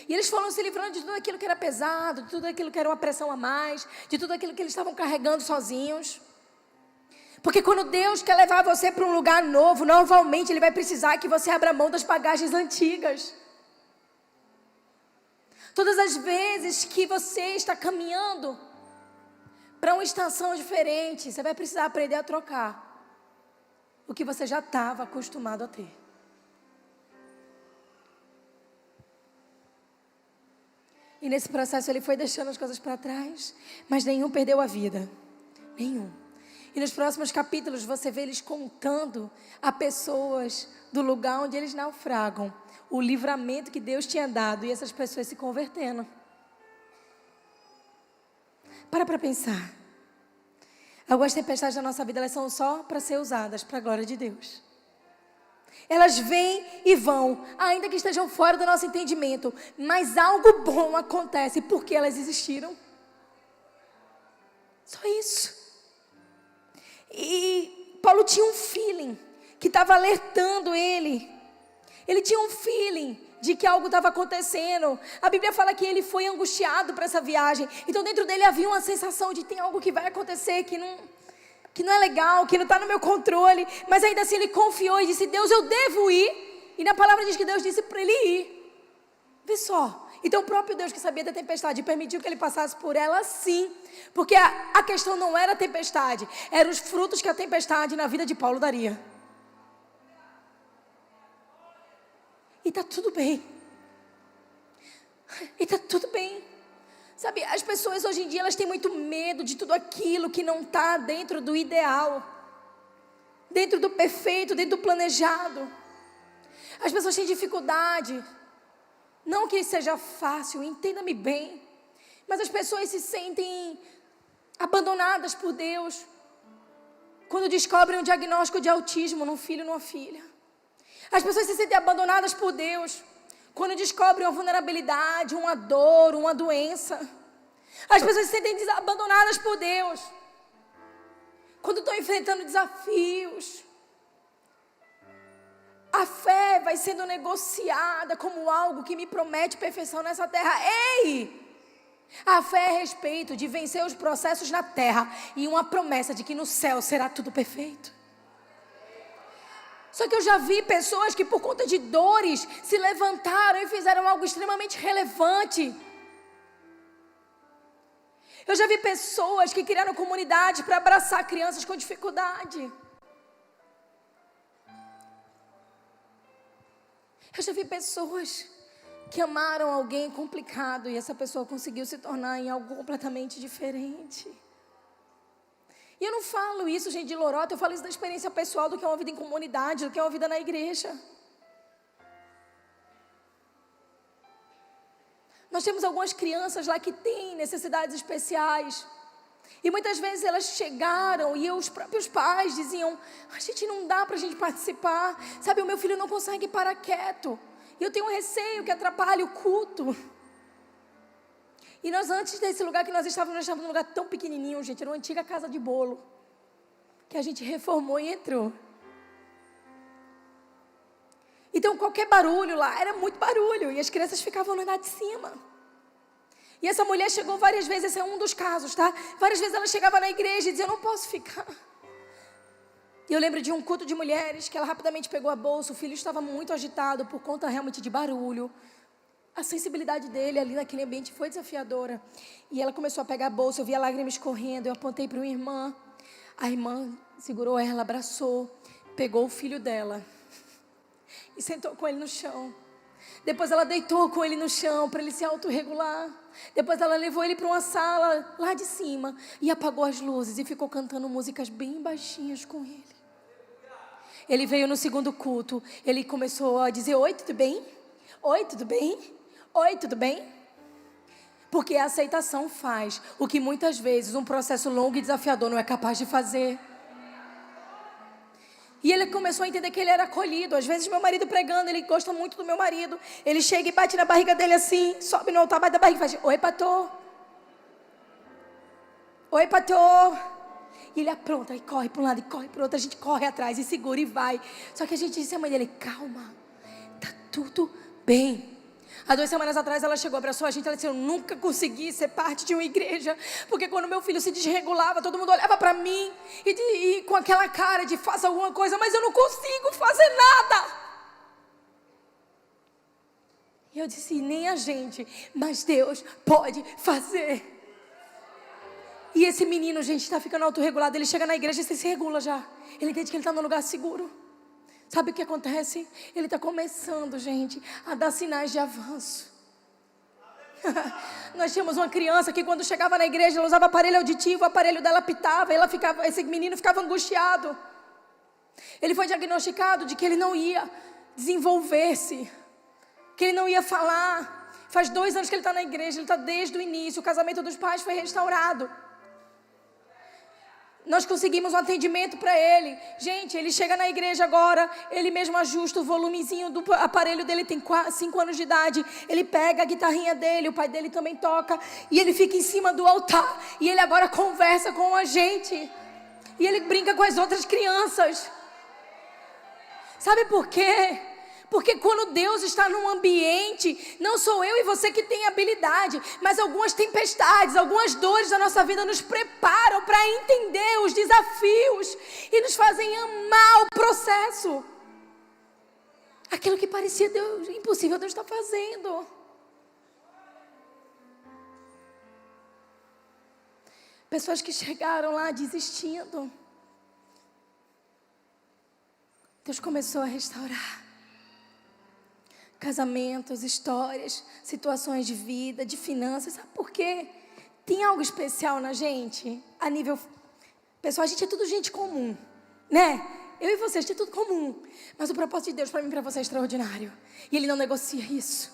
E eles foram se livrando de tudo aquilo que era pesado, de tudo aquilo que era uma pressão a mais, de tudo aquilo que eles estavam carregando sozinhos. Porque quando Deus quer levar você para um lugar novo, normalmente Ele vai precisar que você abra mão das bagagens antigas. Todas as vezes que você está caminhando para uma estação diferente, você vai precisar aprender a trocar o que você já estava acostumado a ter. E nesse processo ele foi deixando as coisas para trás, mas nenhum perdeu a vida. Nenhum. E nos próximos capítulos você vê eles contando a pessoas do lugar onde eles naufragam o livramento que Deus tinha dado e essas pessoas se convertendo. Para pensar. Algumas tempestades da nossa vida, elas são só para ser usadas para a glória de Deus. Elas vêm e vão, ainda que estejam fora do nosso entendimento, mas algo bom acontece porque elas existiram. Só isso. E Paulo tinha um feeling que estava alertando ele. Ele tinha um feeling de que algo estava acontecendo. A Bíblia fala que ele foi angustiado para essa viagem. Então dentro dele havia uma sensação de tem algo que vai acontecer que não é legal, que não está no meu controle. Mas ainda assim ele confiou e disse, Deus, eu devo ir. E na palavra diz que Deus disse para ele ir. Vê só. Então o próprio Deus que sabia da tempestade permitiu que ele passasse por ela sim. Porque a questão não era a tempestade, eram os frutos que a tempestade na vida de Paulo daria. E está tudo bem. E está tudo bem. Sabe, as pessoas hoje em dia, elas têm muito medo de tudo aquilo que não está dentro do ideal. Dentro do perfeito, dentro do planejado. As pessoas têm dificuldade. Não que seja fácil, entenda-me bem. Mas as pessoas se sentem abandonadas por Deus. Quando descobrem um diagnóstico de autismo num filho ou numa filha. As pessoas se sentem abandonadas por Deus quando descobrem uma vulnerabilidade, uma dor, uma doença. As pessoas se sentem abandonadas por Deus quando estão enfrentando desafios. A fé vai sendo negociada como algo que me promete perfeição nessa terra. Ei! A fé é a respeito de vencer os processos na terra e uma promessa de que no céu será tudo perfeito. Só que eu já vi pessoas que por conta de dores se levantaram e fizeram algo extremamente relevante. Eu já vi pessoas que criaram comunidade para abraçar crianças com dificuldade. Eu já vi pessoas que amaram alguém complicado e essa pessoa conseguiu se tornar em algo completamente diferente. E eu não falo isso, gente, de lorota, eu falo isso da experiência pessoal do que é uma vida em comunidade, do que é uma vida na igreja. Nós temos algumas crianças lá que têm necessidades especiais. E muitas vezes elas chegaram e os próprios pais diziam, a gente não dá para a gente participar. Sabe, o meu filho não consegue parar quieto. E eu tenho um receio que atrapalhe o culto. E nós, antes desse lugar que nós estávamos num lugar tão pequenininho, gente, era uma antiga casa de bolo, que a gente reformou e entrou. Então, qualquer barulho lá, era muito barulho, e as crianças ficavam no andar de cima. E essa mulher chegou várias vezes, esse é um dos casos, tá? Várias vezes ela chegava na igreja e dizia, eu não posso ficar. E eu lembro de um culto de mulheres, que ela rapidamente pegou a bolsa, o filho estava muito agitado, por conta realmente de barulho. A sensibilidade dele ali naquele ambiente foi desafiadora. E ela começou a pegar a bolsa, eu via lágrimas correndo, eu apontei para uma irmã. A irmã segurou ela, abraçou, pegou o filho dela e sentou com ele no chão. Depois ela deitou com ele no chão para ele se autorregular. Depois ela levou ele para uma sala lá de cima e apagou as luzes e ficou cantando músicas bem baixinhas com ele. Ele veio no segundo culto, ele começou a dizer, oi, tudo bem? Oi, tudo bem? Oi, tudo bem? Porque a aceitação faz o que muitas vezes um processo longo e desafiador não é capaz de fazer. E ele começou a entender que ele era acolhido. Às vezes meu marido pregando, ele gosta muito do meu marido. Ele chega e bate na barriga dele assim, sobe no altar, bate da barriga e faz, oi, pastor. Oi, pastor. E ele apronta e corre para um lado e corre para o outro. A gente corre atrás e segura e vai. Só que a gente disse à mãe dele, calma, tá tudo bem. Há 2 semanas atrás ela chegou, abraçou a gente, ela disse, eu nunca consegui ser parte de uma igreja, porque quando meu filho se desregulava, todo mundo olhava para mim e com aquela cara de faça alguma coisa, mas eu não consigo fazer nada. E eu disse, nem a gente, mas Deus pode fazer. E esse menino, gente, está ficando autorregulado. Ele chega na igreja e se regula já. Ele entende que ele está num lugar seguro. Sabe o que acontece? Ele está começando, gente, a dar sinais de avanço. Nós tínhamos uma criança que quando chegava na igreja, ela usava aparelho auditivo, o aparelho dela pitava, esse menino ficava angustiado. Ele foi diagnosticado de que ele não ia desenvolver-se, que ele não ia falar. Faz 2 anos que ele está na igreja, ele está desde o início, o casamento dos pais foi restaurado. Nós conseguimos um atendimento para ele. Gente, ele chega na igreja agora, ele mesmo ajusta o volumezinho do aparelho dele, tem 5 anos de idade. Ele pega a guitarrinha dele, o pai dele também toca, e ele fica em cima do altar. E ele agora conversa com a gente. E ele brinca com as outras crianças. Sabe por quê? Porque quando Deus está num ambiente, não sou eu e você que tem habilidade, mas algumas tempestades, algumas dores da nossa vida nos preparam para entender os desafios e nos fazem amar o processo. Aquilo que parecia impossível, Deus está fazendo. Pessoas que chegaram lá desistindo. Deus começou a restaurar. Casamentos, histórias, situações de vida, de finanças. Sabe por quê? Tem algo especial na gente, a nível... Pessoal, a gente é tudo gente comum, né? Eu e você, a gente é tudo comum. Mas o propósito de Deus para mim e para você é extraordinário. E Ele não negocia isso.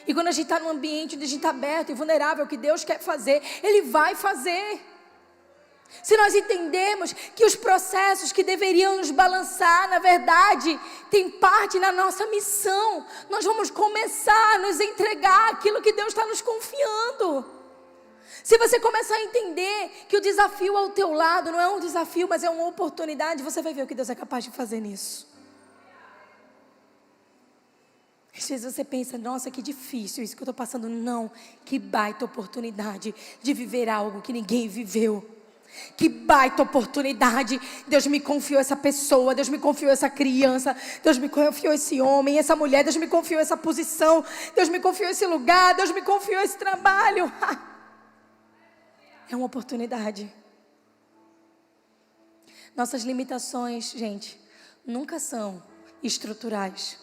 E quando a gente está num ambiente onde a gente está aberto e vulnerável, o que Deus quer fazer, Ele vai fazer. Se nós entendemos que os processos que deveriam nos balançar, na verdade, tem parte na nossa missão, nós vamos começar a nos entregar aquilo que Deus está nos confiando. Se você começar a entender que o desafio ao teu lado não é um desafio, mas é uma oportunidade, você vai ver o que Deus é capaz de fazer nisso. Às vezes você pensa, nossa, que difícil isso que eu estou passando. Não, que baita oportunidade de viver algo que ninguém viveu. Que baita oportunidade. Deus me confiou essa pessoa, Deus me confiou essa criança, Deus me confiou esse homem, essa mulher, Deus me confiou essa posição, Deus me confiou esse lugar, Deus me confiou esse trabalho. É uma oportunidade. Nossas limitações, gente, nunca são estruturais.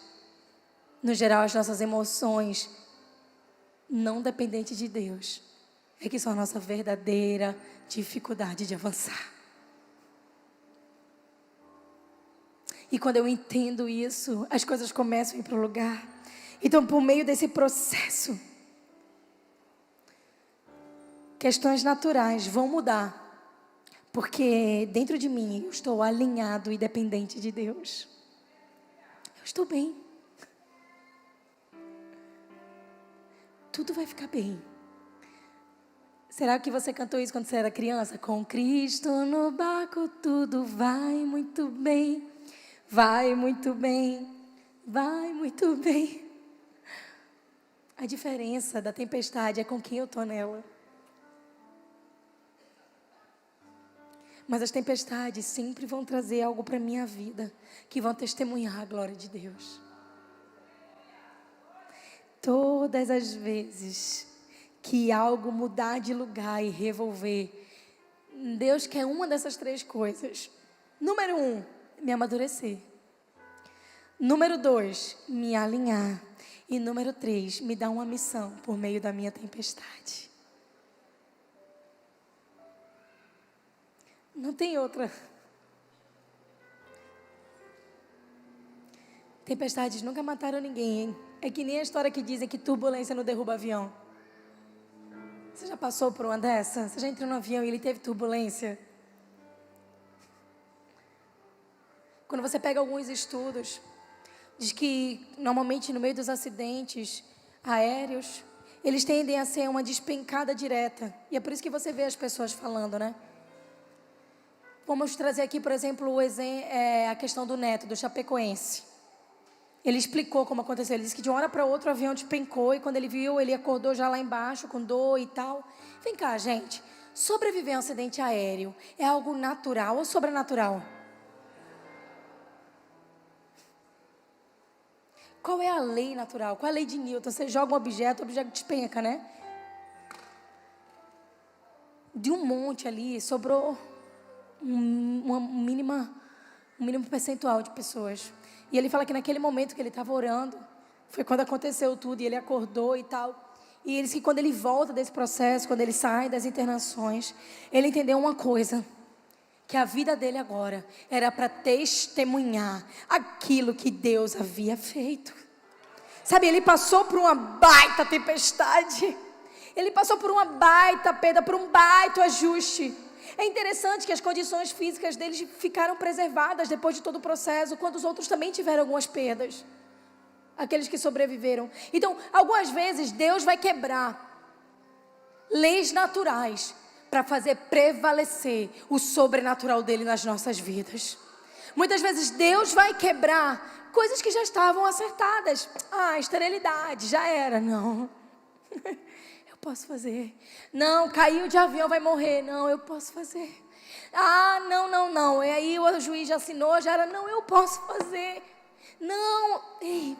No geral, as nossas emoções não dependentes de Deus é que são a nossa verdadeira dificuldade de avançar. E quando eu entendo isso, as coisas começam a ir para o lugar. Então, por meio desse processo, questões naturais vão mudar. Porque dentro de mim eu estou alinhado e dependente de Deus. Eu estou bem. Tudo vai ficar bem. Será que você cantou isso quando você era criança? Com Cristo no barco tudo vai muito bem. Vai muito bem. Vai muito bem. A diferença da tempestade é com quem eu estou nela. Mas as tempestades sempre vão trazer algo para a minha vida, que vão testemunhar a glória de Deus. Todas as vezes que algo mudar de lugar e revolver, Deus quer uma dessas 3 coisas. Número 1, me amadurecer. Número 2, me alinhar. E número 3, me dar uma missão por meio da minha tempestade. Não tem outra. Tempestades nunca mataram ninguém, hein? É que nem a história que dizem que turbulência não derruba avião. Você já passou por uma dessa? Você já entrou no avião e ele teve turbulência? Quando você pega alguns estudos, diz que normalmente no meio dos acidentes aéreos, eles tendem a ser uma despencada direta. E é por isso que você vê as pessoas falando, né? Vamos trazer aqui, por exemplo, a questão do Neto, do Chapecoense. Ele explicou como aconteceu. Ele disse que de uma hora para outra o avião despencou e quando ele viu, ele acordou já lá embaixo com dor e tal. Vem cá, gente. Sobreviver a um acidente aéreo é algo natural ou sobrenatural? Qual é a lei natural? Qual é a lei de Newton? Você joga um objeto, o objeto despenca, né? De um monte ali, sobrou um mínimo percentual de pessoas. E ele fala que naquele momento que ele estava orando, foi quando aconteceu tudo, e ele acordou e tal. E ele disse que quando ele volta desse processo, quando ele sai das internações, ele entendeu uma coisa, que a vida dele agora era para testemunhar aquilo que Deus havia feito. Sabe, ele passou por uma baita tempestade, ele passou por uma baita perda, por um baita ajuste. É interessante que as condições físicas deles ficaram preservadas depois de todo o processo, quando os outros também tiveram algumas perdas, aqueles que sobreviveram. Então, algumas vezes Deus vai quebrar leis naturais para fazer prevalecer o sobrenatural dele nas nossas vidas. Muitas vezes Deus vai quebrar coisas que já estavam acertadas. Esterilidade, já era. Não, eu posso fazer. Não, caiu de avião, vai morrer. Não, eu posso fazer. Não. E aí o juiz já assinou, já era. Não, eu posso fazer. Não. Ei.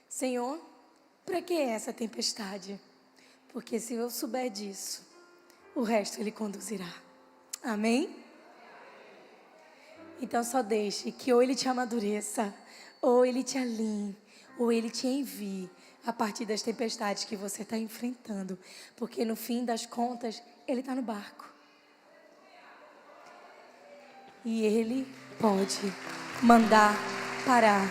Senhor, para que essa tempestade? Porque se eu souber disso, o resto Ele conduzirá. Amém? Então só deixe que ou Ele te amadureça, ou Ele te alinhe, ou Ele te envie a partir das tempestades que você está enfrentando. Porque no fim das contas, Ele está no barco. E Ele pode mandar parar.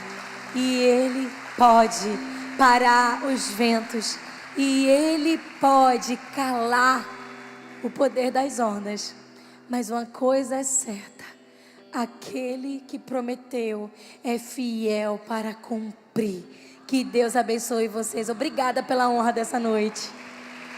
E Ele pode parar os ventos. E Ele pode calar o poder das ondas. Mas uma coisa é certa: aquele que prometeu é fiel para cumprir. Que Deus abençoe vocês. Obrigada pela honra dessa noite.